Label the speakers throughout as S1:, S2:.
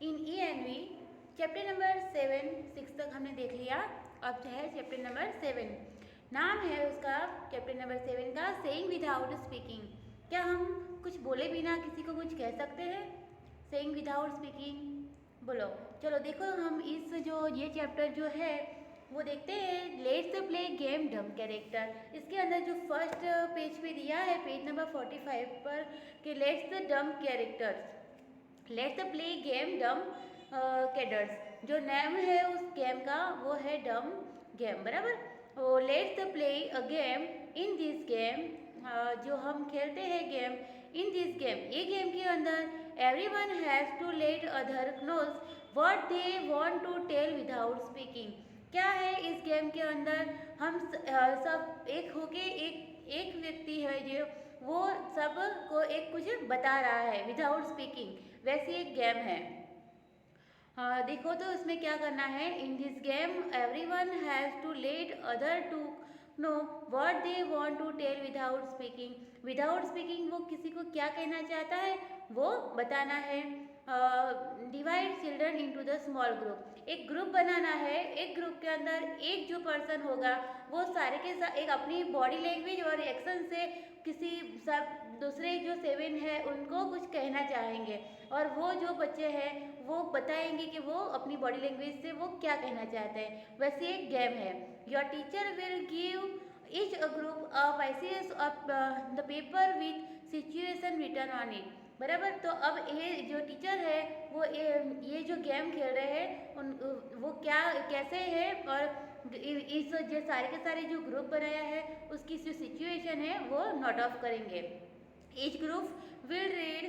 S1: इन ENV chapter number 6 तक हमने देख लिया। अब है चैप्टर नंबर 7। नाम है उसका चैप्टर नंबर 7 का सेइंग विदाउट स्पीकिंग। क्या हम कुछ बोले बिना किसी को कुछ कह सकते हैं? सेइंग विदाउट स्पीकिंग बोलो। चलो देखो, हम इस जो ये चैप्टर जो है वो देखते हैं। लेट्स प्ले गेम डम कैरेक्टर। इसके अंदर जो फर्स्ट पेज पे दिया है, पेज नंबर 45 पर, कि लेट्स डम कैरेक्टर्स, लेट्स प्ले गेम डम कैडर्स। जो नेम है उस गेम का वो है डम गेम, बराबर। वो let's play a game in this game, जो हम खेलते हैं गेम इन दिस गेम, ये गेम के अंदर everyone has to let other knows what they want to tell without speaking. क्या है इस गेम के अंदर? हम सब एक होके एक व्यक्ति है जो वो सब को एक कुछ बता रहा है विदाउट स्पीकिंग, वैसी एक गेम है। देखो तो इसमें क्या करना है। In this game everyone has to let other to know what they want to tell without speaking. Without speaking वो किसी को क्या कहना चाहता है वो बताना है। Divide children into the small group, एक ग्रुप बनाना है। एक ग्रुप के अंदर एक जो पर्सन होगा वो सारे के साथ एक अपनी बॉडी लैंग्वेज और एक्शन से किसी सब दूसरे जो 7 है उनको कुछ कहना चाहेंगे, और वो जो बच्चे हैं वो बताएंगे कि वो अपनी बॉडी लैंग्वेज से वो क्या कहना चाहते हैं। वैसे एक गेम है। Your teacher will give each a group a pieces of the paper with situation written on it, बराबर। तो अब ये जो टीचर है वो ये जो गेम खेल रहे हैं वो क्या कैसे है, और इस जो सारे के सारे जो ग्रुप बनाया है उसकी जो सिचुएशन है वो नोट ऑफ करेंगे। Each group will read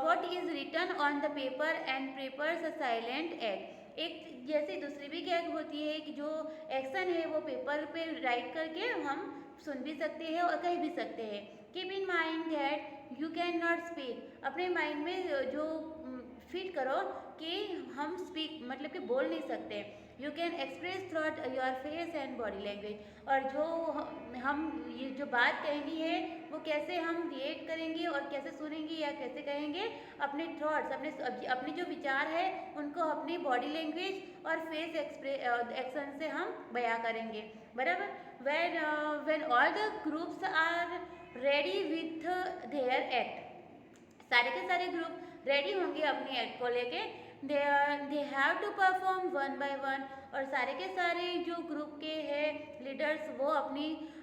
S1: what is written on the paper and prepares a silent act. एक जैसे दूसरी भी गैग होती है कि जो एक्शन है वो पेपर पे राइट करके हम सुन भी सकते हैं और कह भी सकते हैं। Keep in mind that you can not speak, अपने माइंड में जो फील करो कि हम स्पीक मतलब कि बोल नहीं सकते। You can express throat your face and body language, और जो हम ये जो बात कहनी है वो कैसे हम रिएक्ट करेंगे और कैसे सुनेंगे या कैसे कहेंगे, अपने थॉट्स अपने जो विचार है उनको अपनी बॉडी लैंग्वेज और फेस एक्शन से हम बयां करेंगे, बराबर। When all the groups are ready with their act, सारे के सारे ग्रुप रेडी होंगे अपनी एक्ट को लेके। They have to perform one by one, और सारे के सारे जो ग्रुप के हैं लीडर्स वो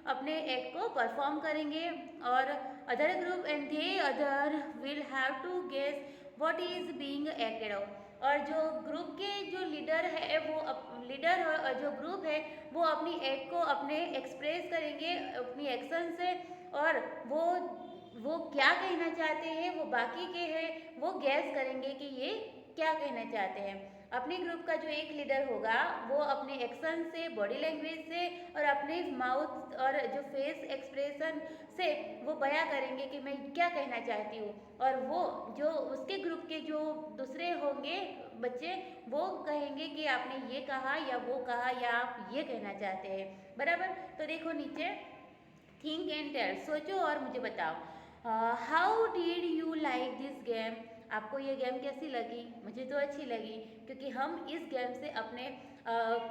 S1: अपने एक्ट को परफॉर्म करेंगे। और other group and they other will have to guess what is being acted out, और जो ग्रुप के जो लीडर है वो लीडर और जो ग्रुप है वो अपनी एक्ट को अपने एक्सप्रेस करेंगे अपनी एक्शन से, और वो क्या कहना चाहते हैं वो बाकी के हैं वो गैस करेंगे कि ये क्या कहना चाहते हैं। अपने ग्रुप का जो एक लीडर होगा वो अपने एक्शन से, बॉडी लैंग्वेज से और अपने माउथ और जो फेस एक्सप्रेशन से वो बयां करेंगे कि मैं क्या कहना चाहती हूँ, और वो जो उसके ग्रुप के जो दूसरे होंगे बच्चे वो कहेंगे कि आपने ये कहा या वो कहा या आप ये कहना चाहते हैं, बराबर। तो देखो नीचे, थिंक एंड टेल, सोचो और मुझे बताओ। How did you like this game, आपको ये गेम कैसी लगी? मुझे तो अच्छी लगी, क्योंकि हम इस गेम से अपने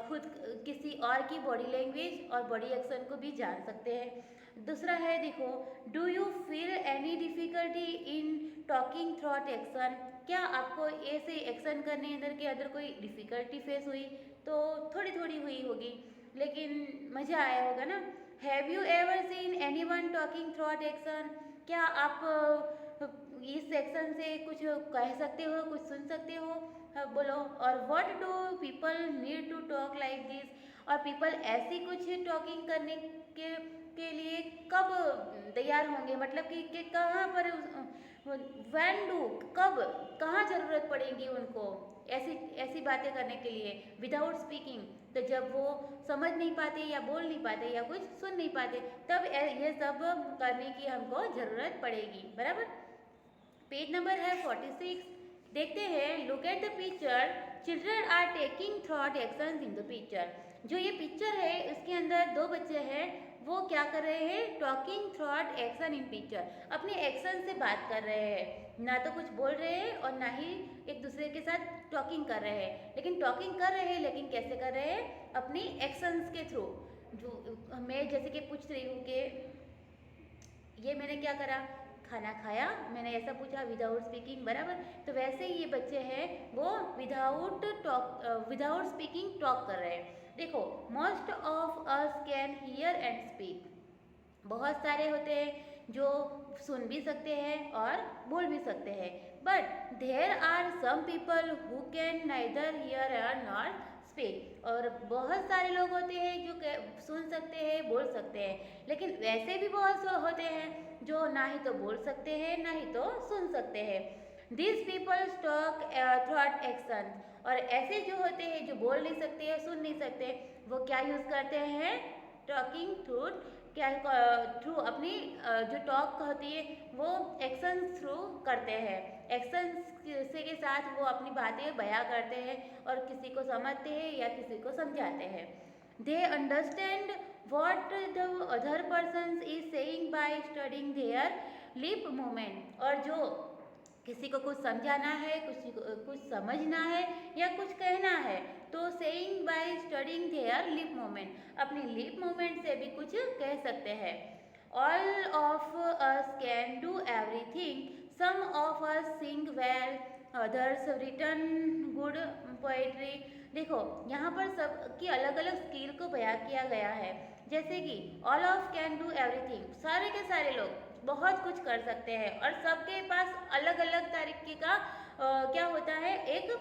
S1: खुद किसी और की बॉडी लैंग्वेज और बॉडी एक्शन को भी जान सकते हैं। दूसरा है, देखो, do you feel any difficulty in talking throat action, क्या आपको ऐसे एक्शन करने के अंदर कोई डिफ़िकल्टी फेस हुई? तो थोड़ी थोड़ी हुई होगी, लेकिन मज़ा आया होगा ना। Have you ever seen any one talking throat action, क्या आप इस एक्शन से कुछ कह सकते हो, कुछ सुन सकते हो? बोलो। और what do people need to talk like this, और पीपल ऐसी कुछ टॉकिंग करने के लिए कब तैयार होंगे, मतलब कि कहाँ पर व्हेन डू, कब कहाँ ज़रूरत पड़ेगी उनको ऐसी बातें करने के लिए विदाउट स्पीकिंग। तो जब वो समझ नहीं पाते या बोल नहीं पाते या कुछ सुन नहीं पाते तब ये सब करने की हमको ज़रूरत पड़ेगी, बराबर। पेज नंबर है 46, देखते हैं। Look at the picture, children are taking thought actions in the picture. जो ये पिक्चर है उसके अंदर दो बच्चे हैं, वो क्या कर रहे हैं? Talking throat action in picture, अपने एक्शन से बात कर रहे हैं। ना तो कुछ बोल रहे हैं और ना ही एक दूसरे के साथ टॉकिंग कर रहे हैं, लेकिन टॉकिंग कर रहे हैं लेकिन कैसे कर रहे हैं, अपनी एक्शंस के थ्रू। जो मैं जैसे कि पूछ रही हूँ कि ये मैंने क्या करा, खाना खाया, मैंने ऐसा पूछा विदाउट स्पीकिंग, बराबर। तो वैसे ही ये बच्चे हैं वो विदाउट स्पीकिंग टॉक कर रहे हैं। देखो, most of us can hear and speak, बहुत सारे होते हैं जो सुन भी सकते हैं और बोल भी सकते हैं, but there are some people who can neither hear or not speak. और बहुत सारे लोग होते हैं जो सुन सकते हैं, बोल सकते हैं, लेकिन वैसे भी बहुत से होते हैं जो ना ही तो बोल सकते हैं ना ही तो सुन सकते हैं। This people talk throat action, और ऐसे जो होते हैं जो बोल नहीं सकते हैं, सुन नहीं सकते, वो क्या यूज़ करते हैं, टॉकिंग थ्रू, क्या थ्रू अपनी जो टॉक होती है वो एक्शन थ्रू करते हैं। एक्शन से के साथ वो अपनी बातें बयां करते हैं और किसी को समझते हैं या किसी को समझाते हैं। They understand what the other person is saying by studying their lip movement, और जो किसी को कुछ समझाना है, कुछ समझना है या कुछ कहना है, तो saying by studying their lip movement, अपनी लिप मूवमेंट से भी कुछ कह सकते हैं। All of us can do everything, some of us sing well, others written good poetry. देखो, यहाँ पर सबकी अलग अलग स्किल को बयां किया गया है, जैसे कि all of can do everything, सारे के सारे लोग बहुत कुछ कर सकते हैं और सबके पास अलग अलग तरीके का क्या होता है, एक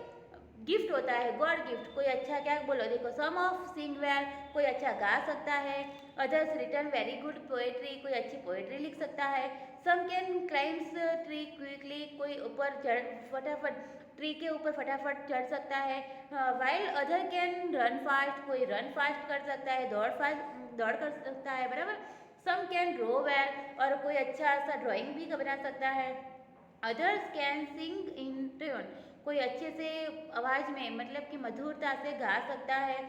S1: गिफ्ट होता है, गॉड गिफ्ट। कोई अच्छा क्या बोलो, देखो, सम ऑफ सिंग वेल, कोई अच्छा गा सकता है, others return very good poetry, कोई अच्छी पोएट्री लिख सकता है, some can climbs tree quickly, कोई ऊपर चढ़ फटाफट ट्री के ऊपर फटाफट चढ़ सकता है, while other can run fast, कोई रन फास्ट कर सकता है, दौड़ कर सकता है, बराबर। सम कैन ड्रॉ वेल, और कोई अच्छा सा ड्राइंग भी बना सकता है। Others can sing in tune, कोई अच्छे से आवाज़ में, मतलब कि मधुरता से गा सकता है।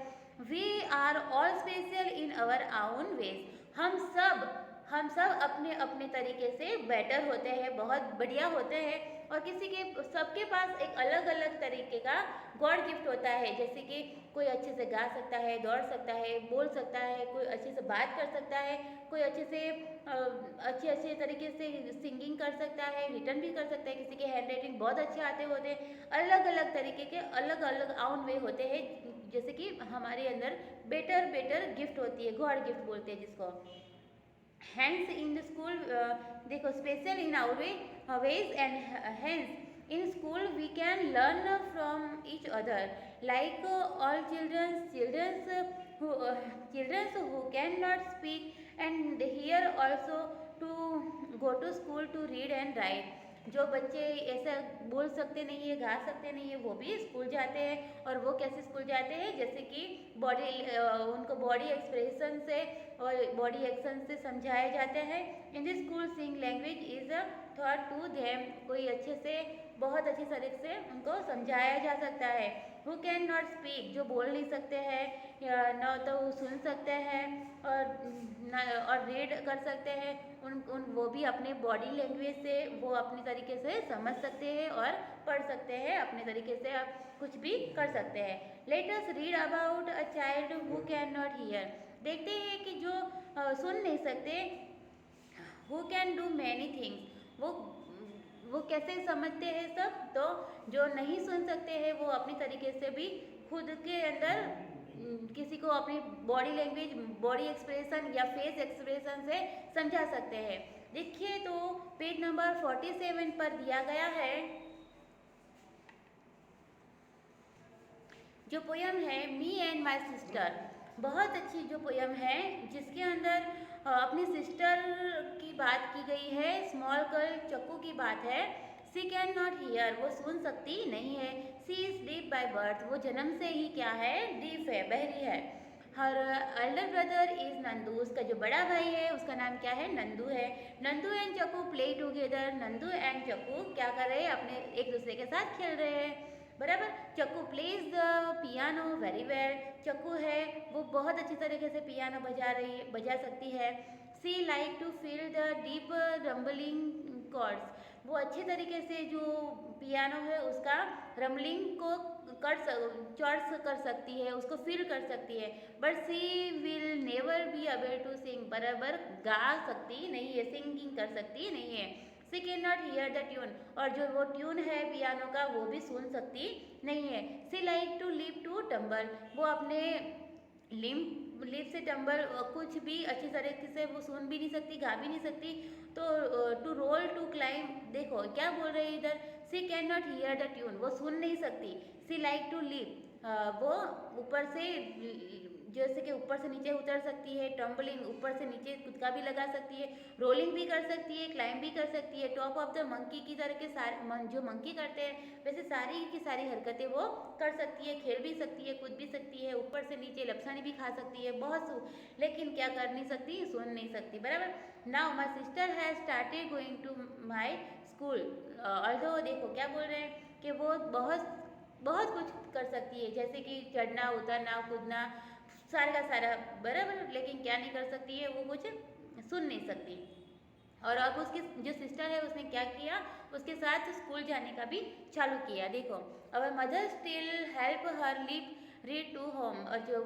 S1: We are all special in our own ways, हम सब अपने अपने तरीके से बेटर होते हैं, बहुत बढ़िया होते हैं, और सबके पास एक अलग अलग तरीके का गॉड गिफ्ट होता है, जैसे कि कोई अच्छे से गा सकता है, दौड़ सकता है, बोल सकता है, कोई अच्छे से बात कर सकता है, कोई अच्छे से अच्छे तरीके से सिंगिंग कर सकता है, रिटर्न भी कर सकता है, किसी के हैंड राइटिंग बहुत अच्छे आते होते हैं। अलग अलग तरीके के अलग अलग आउन वे होते हैं, जैसे कि हमारे अंदर बेटर गिफ्ट होती है, गॉड गिफ्ट बोलते हैं जिसको। Hence in the school, देखो, special in our ways, and hence in school we can learn from each other, like all children who cannot speak and hear also to go to school to read and write। जो बच्चे ऐसा बोल सकते नहीं है, गा सकते नहीं है, वो भी स्कूल जाते हैं। और वो कैसे स्कूल जाते हैं, जैसे कि उनको बॉडी एक्सप्रेशन से और बॉडी एक्शन से समझाया जाता है। In this school sing language is thought to them, कोई अच्छे से, बहुत अच्छी तरीके से उनको समझाया जा सकता है। हु कैन नॉट स्पीक, जो बोल नहीं सकते हैं, न तो सुन सकते हैं और रीड कर सकते हैं, वो भी अपने बॉडी लैंग्वेज से वो अपने तरीके से समझ सकते हैं और पढ़ सकते हैं, अपने तरीके से आप कुछ भी कर सकते हैं। Let us read about a child who can not here, देखते हैं कि जो सुन नहीं सकते, who can do many things, वो कैसे समझते हैं सब। तो जो नहीं सुन सकते हैं वो अपनी तरीके से भी खुद के अंदर किसी को अपनी बॉडी लैंग्वेज, बॉडी एक्सप्रेशन या फेस एक्सप्रेशन से समझा सकते हैं। देखिए, तो पेज नंबर 47 पर दिया गया है जो पोयम है मी एंड माई सिस्टर, बहुत अच्छी जो पोयम है, जिसके अंदर अपनी सिस्टर की बात की गई है। स्मॉल गर्ल चक्कू की बात है। सी कैन नॉट हियर, वो सुन सकती नहीं है। सी इज डीफ बाय बर्थ, वो जन्म से ही क्या है, डीफ है, बहरी है। हर एल्डर ब्रदर इज नंदू, उसका जो बड़ा भाई है उसका नाम क्या है, नंदू है। नंदू एंड चक्कू प्ले टुगेदर, नंदू एंड चक्कू क्या कर रहे हैं, अपने एक दूसरे के साथ खेल रहे हैं, बराबर। चक्कू plays the piano very well, चक्कू है वो बहुत अच्छी तरीके से पियानो बजा सकती है। She like to feel the deep rumbling chords, वो अच्छे तरीके से जो पियानो है उसका रमलिंग को चॉर्स कर सकती है, उसको फील कर सकती है, but she will never be able to sing, बराबर गा सकती नहीं है, सिंगिंग कर सकती नहीं है। She can not hear the tune, और जो वो ट्यून है पियानो का वो भी सुन सकती नहीं है। She like to live to tumble, वो अपने लिप से टम्बल कुछ भी अच्छी तरीके से वो सुन भी नहीं सकती, गा भी नहीं सकती। तो टू रोल टू क्लाइम, देखो क्या बोल रही है इधर, she can not hear the tune, वो सुन नहीं सकती। सी लाइक टू लिव, वो ऊपर से जैसे कि ऊपर से नीचे उतर सकती है, टम्बलिंग ऊपर से नीचे कूदका भी लगा सकती है, रोलिंग भी कर सकती है, क्लाइंब भी कर सकती है, टॉप ऑफ द मंकी की तरह के सारे जो मंकी करते हैं वैसे सारी की सारी हरकतें वो कर सकती है, खेल भी सकती है, कूद भी सकती है, ऊपर से नीचे लपसानी भी खा सकती है, बहुत लेकिन क्या कर नहीं सकती, सुन नहीं सकती, बराबर। Now my sister has started going to my school, although देखो क्या बोल रहे हैं कि वो बहुत बहुत कुछ कर सकती है, जैसे कि चढ़ना उतरना कूदना सारा का सारा, बराबर, लेकिन क्या नहीं कर सकती है, वो कुछ सुन नहीं सकती। और अब उसकी जो सिस्टर है उसने क्या किया, उसके साथ स्कूल जाने का भी चालू किया। देखो our mother still help her lip read to home, और जो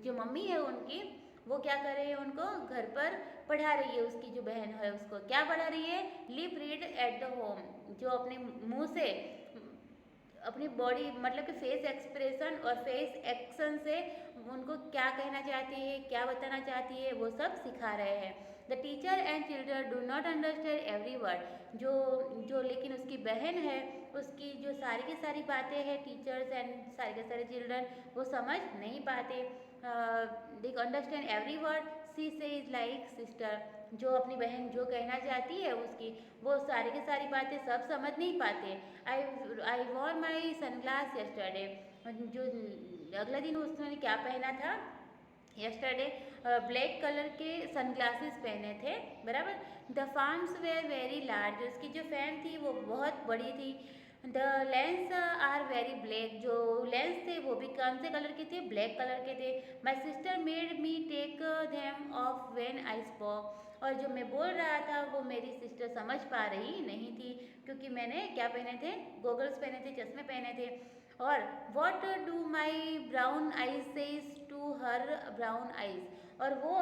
S1: जो मम्मी है उनकी वो क्या कर रही है, उनको घर पर पढ़ा रही है, उसकी जो बहन है उसको क्या पढ़ा रही है, lip read at the home, जो अपने मुंह से अपनी बॉडी मतलब कि फेस एक्सप्रेशन और फेस एक्शन से उनको क्या कहना चाहती है, क्या बताना चाहती है, वो सब सिखा रहे हैं। The teacher and children do not understand every word, जो लेकिन उसकी बहन है उसकी जो सारी की सारी बातें हैं, टीचर्स एंड सारे के सारे चिल्ड्रन वो समझ नहीं पाते। दे अंडरस्टैंड एवरी वर्ड, सी से इज लाइक सिस्टर, जो अपनी बहन जो कहना चाहती है उसकी वो सारी की सारी बातें सब समझ नहीं पाते। I wore my sunglass yesterday, जो अगला दिन उसने क्या पहना था, यस्टरडे ब्लैक कलर के सनग्लासेस पहने थे, बराबर। The farms were very large, उसकी जो फैन थी वो बहुत बड़ी थी। The lens are very black, जो लेंस थे वो भी कौन से कलर के थे, ब्लैक कलर के थे। My sister made me take them off when I spoke, और जो मैं बोल रहा था वो मेरी सिस्टर समझ पा रही नहीं थी, क्योंकि मैंने क्या पहने थे, गॉगल्स पहने थे, चश्मे पहने थे। और what do my brown eyes says to her brown eyes, और वो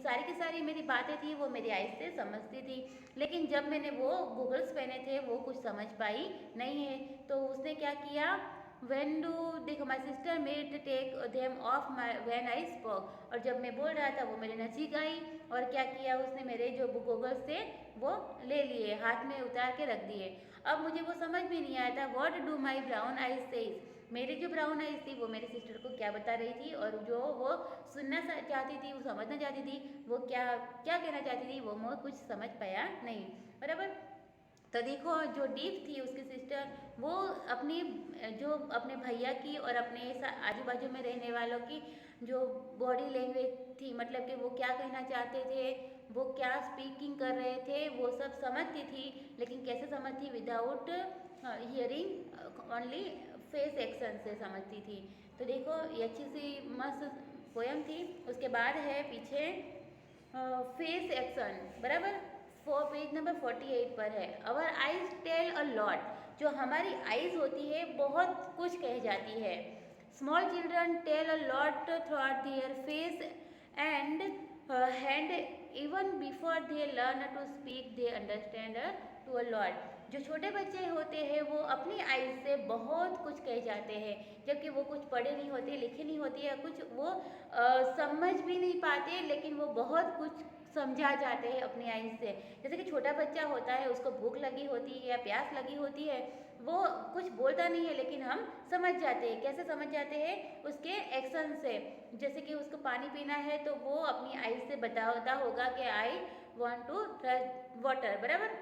S1: सारी की सारी मेरी बातें थी वो मेरी आइज से समझती थी, लेकिन जब मैंने वो गूगल्स पहने थे वो कुछ समझ पाई नहीं है। तो उसने क्या किया, वेन डू, देखो my sister made take them off my when I spoke, और जब मैं बोल रहा था वो मेरे नज़दीक आई और क्या किया उसने मेरे जो गॉगल्स थे वो ले लिए, हाथ में उतार के रख दिए। अब मुझे वो समझ में नहीं आया था, what do my brown eyes says, मेरी जो ब्राउन आइज थी वो मेरी सिस्टर को क्या बता रही थी, और जो वो सुनना चाहती थी, वो समझना चाहती थी, वो क्या क्या कहना चाहती थी, वो मैं कुछ समझ पाया नहीं, बराबर। तो देखो जो डीप थी उसकी सिस्टर, वो अपनी जो अपने भैया की और अपने आजू बाजू में रहने वालों की जो बॉडी लैंग्वेज थी, मतलब कि वो क्या कहना चाहते थे, वो क्या स्पीकिंग कर रहे थे, वो सब समझती थी, लेकिन कैसे समझती, without hearing, only face action से समझती थी। तो देखो ये अच्छी सी मस्त पोयम थी। उसके बाद है पीछे फेस एक्शन, बराबर, पेज नंबर 48 पर है। Our eyes tell a lot, जो हमारी आइज होती है बहुत कुछ कह जाती है। Small children tell a lot through their face and hand, even before they learn to speak they understand to a lot, जो छोटे बच्चे होते हैं वो अपनी आइज से बहुत कुछ कह जाते हैं, जबकि वो कुछ पढ़े नहीं होते, लिखे नहीं होते, या कुछ वो समझ भी नहीं पाते, लेकिन वो बहुत कुछ समझा जाते हैं अपनी आइज से। जैसे कि छोटा बच्चा होता है, उसको भूख लगी होती है या प्यास लगी होती है, वो कुछ बोलता नहीं है, लेकिन हम समझ जाते हैं। कैसे समझ जाते हैं, उसके एक्शन से। जैसे कि उसको पानी पीना है तो वो अपनी आइज से बताता होगा कि I want to drink water, बराबर।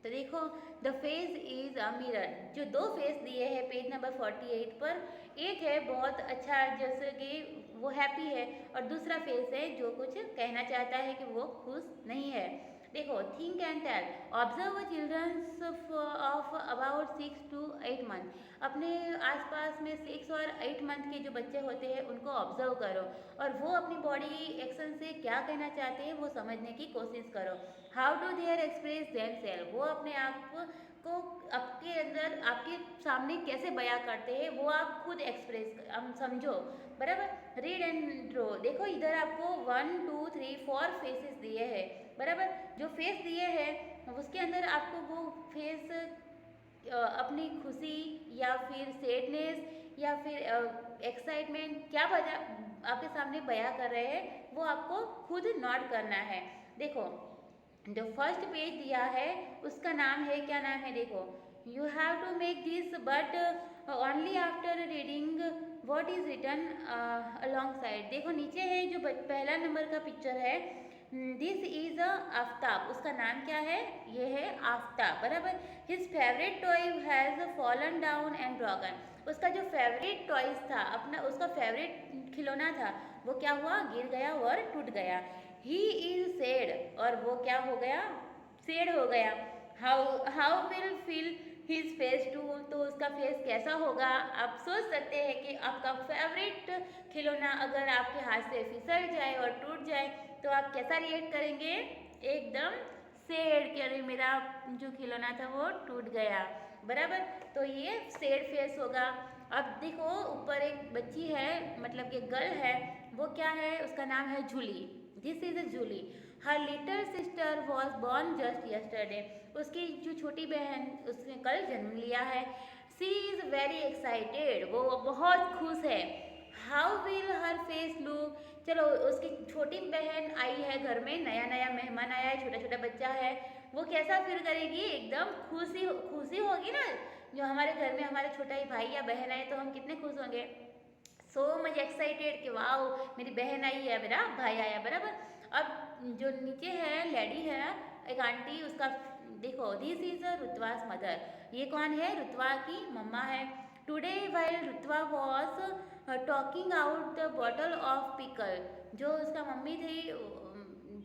S1: तो देखो the face is a mirror, जो दो फेस दिए हैं पेज नंबर 48 पर, एक है बहुत अच्छा जैसे कि वो हैप्पी है, और दूसरा फेस है जो कुछ कहना चाहता है कि वो खुश नहीं है। देखो, think and tell, observe childrens of about 6 to 8 month. अपने आसपास में 6 और 8 मंथ के जो बच्चे होते हैं उनको ऑब्जर्व करो और वो अपनी बॉडी एक्शन से क्या कहना चाहते हैं वो समझने की कोशिश करो। How to their express them self, वो अपने आप को आपके अंदर आपके सामने कैसे बयां करते हैं वो आप खुद एक्सप्रेस हम समझो, बराबर। रीड एंड ड्रॉ, देखो इधर आपको 1 2 3 4 फेसेस दिए हैं, बराबर। जो फेस दिए हैं उसके अंदर आपको वो फेस अपनी खुशी या फिर सैडनेस या फिर एक्साइटमेंट क्या वजह आपके सामने बयां कर रहे हैं वो आपको खुद नोट करना है। देखो, जो फर्स्ट पेज दिया है उसका नाम है, क्या नाम है, देखो, you have to make this but only after reading what is written along side. देखो नीचे है जो पहला नंबर का पिक्चर है, दिस इज अ आफ्ताब, उसका नाम क्या है, ये है आफ्ताब, बराबर। His favourite toy has fallen down and broken, उसका जो फेवरेट टॉयज था, अपना उसका फेवरेट खिलौना था, वो क्या हुआ, गिर गया और टूट गया। ही इज सैड, और वो क्या हो गया, सैड हो गया। How will feel his face to, तो उसका फेस कैसा होगा। आप सोच सकते हैं कि आपका फेवरेट खिलौना अगर आपके हाथ से फिसल जाए और टूट जाए तो आप कैसा रिएक्ट करेंगे, एकदम सैड, कि अरे मेरा जो खिलौना था वो टूट गया, बराबर। तो ये सैड फेस होगा। अब देखो ऊपर एक बच्ची है, मतलब कि गर्ल है, वो क्या है, उसका नाम है Julie, this is a Julie. Her little sister was born just yesterday, उसकी जो छोटी बहन उसने कल जन्म लिया है। सी इज़ वेरी एक्साइटेड, वो बहुत खुश है। How will her face look, चलो उसकी छोटी बहन आई है घर में, नया नया मेहमान आया है, छोटा छोटा बच्चा है, वो कैसा फील करेगी, एकदम खुशी खुशी होगी ना। जो हमारे घर में हमारा छोटा ही भाई या बहन आए तो हम कितने खुश होंगे, सो मच एक्साइटेड कि वाओ मेरी बहन आई है, मेरा भाई आया, बराबर। अब जो नीचे है लेडी है, एक आंटी, उसका देखो, this is a Rutva's mother, ये कौन है, रुतवा की मम्मा है। Today while Rutva was talking out the bottle of pickle, जो उसका मम्मी थी,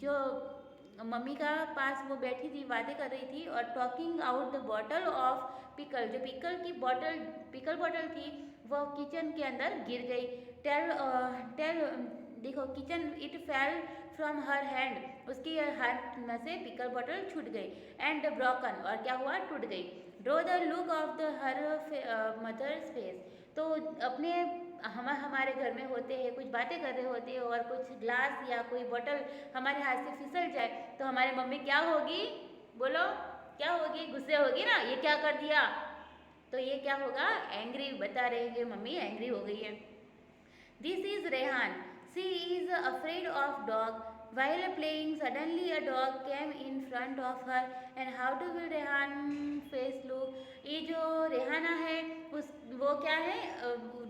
S1: जो मम्मी का पास वो बैठी थी, बातें कर रही थी, और talking out the bottle of pickle, जो पिकल की बॉटल, पिकल बॉटल थी वो किचन के अंदर गिर गई। टेल देखो, kitchen it fell from her hand, उसकी हाथ में से पिकल बॉटल छूट गई। एंड ब्रोकन, और क्या हुआ, टूट गई। Draw the look of the her mother's face, तो अपने हमारे घर में होते हैं, कुछ बातें कर रहे होते हैं और कुछ ग्लास या कोई बॉटल हमारे हाथ से फिसल जाए तो हमारी मम्मी क्या होगी, बोलो क्या होगी, गुस्से होगी ना, ये क्या कर दिया, तो ये क्या होगा, एंग्री, बता रहे हैं मम्मी एंग्री हो गई है। This is Rehan, she is afraid of dog, while playing suddenly a dog came in front of her and how do will Rehan face look, ये जो रेहाना है उस वो क्या है,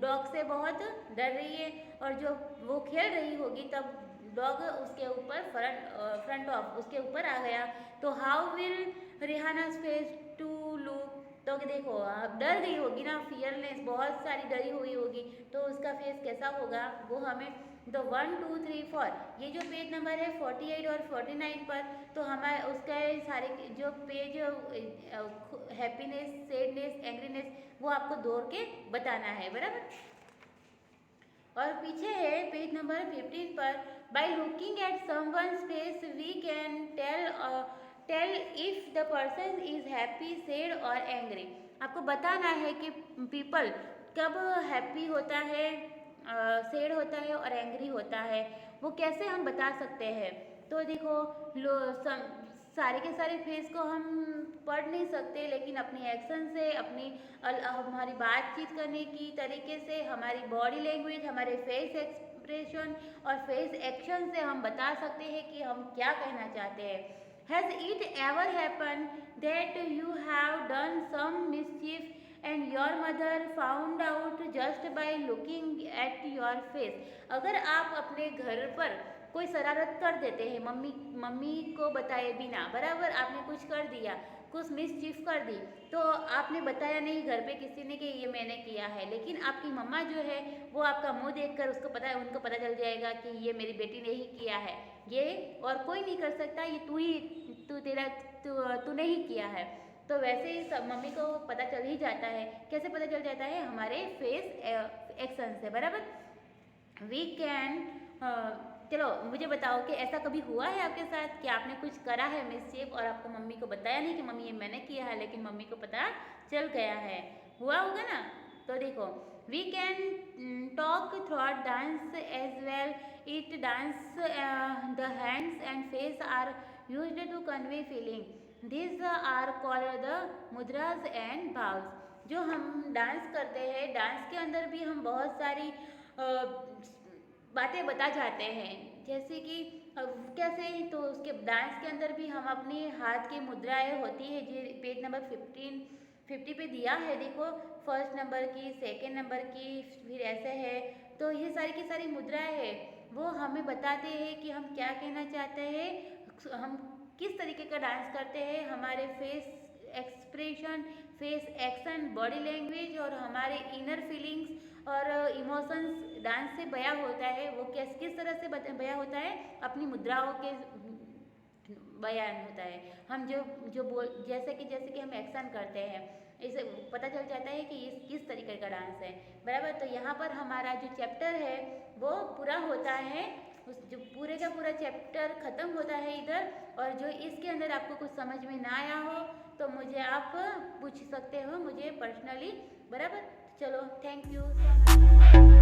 S1: डॉग से बहुत डर रही है और जो वो खेल रही होगी तब डॉग उसके ऊपर फ्रंट ऑफ उसके ऊपर आ गया। तो how will Rehana face to look, तो देखो अब डर गई होगी ना, फियरलेस, बहुत सारी डरी हुई होगी, तो उसका फेस कैसा होगा वो हमें, तो 1 2 3 4 ये जो पेज नंबर है 48 और 49 पर, तो हमारे उसका सारे जो पेज हैप्पीनेस, सैडनेस, एंग्रीनेस वो आपको दौड़ के बताना है, बराबर। और पीछे है पेज नंबर 15 पर, by looking at someone's face we can tell if the person is happy, sad or angry. आपको बताना है कि पीपल कब हैप्पी होता है, सैड होता है और एंग्री होता है, वो कैसे हम बता सकते हैं। तो देखो सारे के सारे फेस को हम पढ़ नहीं सकते, लेकिन अपनी एक्शन से, अपनी हमारी बातचीत करने की तरीके से, हमारी बॉडी लैंग्वेज, हमारे फेस एक्सप्रेशन और फेस एक्शन से हम बता सकते हैं कि हम क्या कहना चाहते हैं। Has it ever happened that you have done some mischief and your mother found out just by looking at your face? अगर आप अपने घर पर कोई शरारत कर देते हैं, मम्मी को बताए बिना, बराबर, आपने कुछ कर दिया, कुछ मिसचीफ कर दी, तो आपने बताया नहीं घर पे किसी ने कि ये मैंने किया है, लेकिन आपकी मम्मा जो है वो आपका मुंह देखकर उसको पता है, उनको पता चल जाएगा कि ये मेरी बेटी ने ही किया है, ये और कोई नहीं कर सकता, ये तूने ही किया है। तो वैसे ही सब मम्मी को पता चल ही जाता है। कैसे पता चल जाता है? हमारे फेस एक्शन से, बराबर। वी कैन चलो मुझे बताओ कि ऐसा कभी हुआ है आपके साथ कि आपने कुछ करा है मिसचीफ और आपको मम्मी को बताया नहीं कि मम्मी ये मैंने किया है, लेकिन मम्मी को पता चल गया है? हुआ होगा ना। तो देखो, we can talk throughout dance as well. It dance the hands and face are used to convey feeling. This are called the mudras and bhavs. जो हम डांस करते हैं, डांस के अंदर भी हम बहुत सारी बातें बता जाते हैं, जैसे कि कैसे, तो उसके डांस के अंदर भी हम अपने हाथ की मुद्राएं होती है, जो पेज नंबर 50 पे दिया है। देखो, फर्स्ट नंबर की, सेकेंड नंबर की, फिर ऐसे है। तो ये सारी की सारी मुद्राएं है, वो हमें बताते हैं कि हम क्या कहना चाहते हैं, हम किस तरीके का डांस करते हैं। हमारे face expression, face action, body language और हमारे इनर फीलिंग्स और इमोशंस डांस से बयां होता है। वो किस तरह से बयां होता है? अपनी मुद्राओं के बयान होता है। हम जो बोल जैसे कि हम एक्शन करते हैं, इसे पता चल जाता है कि इस किस तरीके का डांस है, बराबर। तो यहाँ पर हमारा जो चैप्टर है वो पूरा होता है। उस जो पूरे का पूरा चैप्टर ख़त्म होता है इधर। और जो इसके अंदर आपको कुछ समझ में ना आया हो तो मुझे आप पूछ सकते हो, मुझे पर्सनली, बराबर। चलो, थैंक यू सो मच।